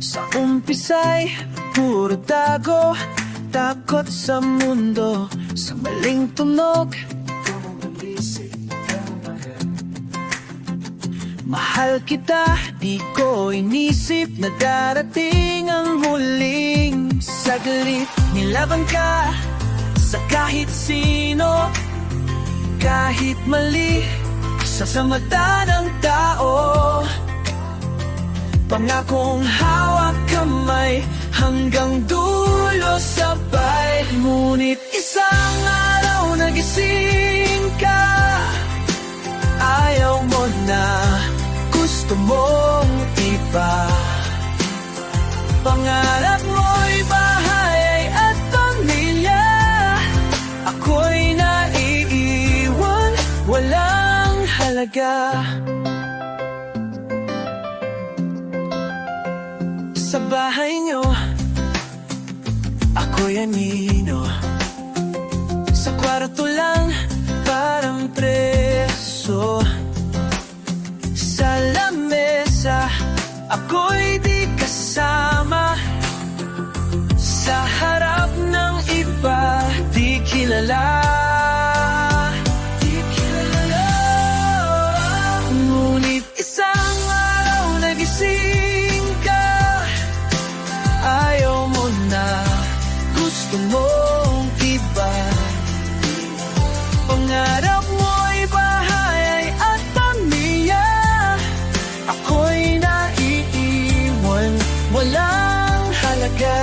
Sa umpisa'y puro dago, takot sa mundo, sa maling tunog. Mahal kita, di ko inisip na darating ang huling saglit. Nilaban ka sa kahit sino, kahit mali sa mata ng tao. Pangakong hawak kamay hanggang dulo sabay. Ngunit isang araw nagising ka, ayaw mo na, gusto mong iba. Pangarap mo'y bahay at pamilya, ako'y naiiwan, walang halaga. Sa bahay nyo, ako'y anino, sa kwarto lang parang preso. Sa lamesa, ako'y di kasama, sa harap ng iba, di kilala. Ngunit isang araw nagising ka, ayaw mo na, gusto mong iba. Pangarap mo'y bahay at pamilya, ako'y naiiwan, walang halaga.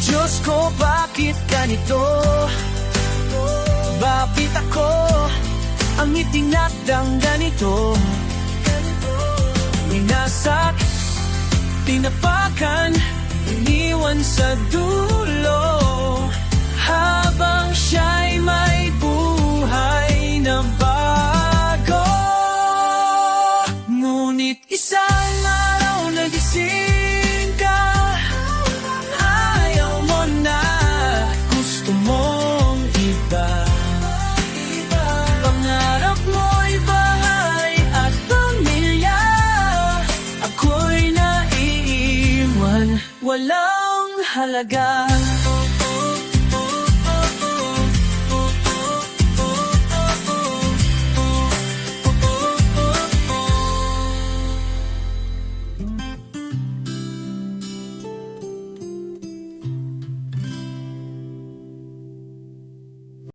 Diyos ko, bakit ganito? Bakit ako ang itinakdang ganito? Minasak, tinapakan, iniwan sa dulo, habang siya'y may buhay na bago. Ngunit isang araw nagising ka, ayaw mo na, gusto mong iba. Pangarap mo'y bahay at pamilya, ako'y naiiwan, walang halaga.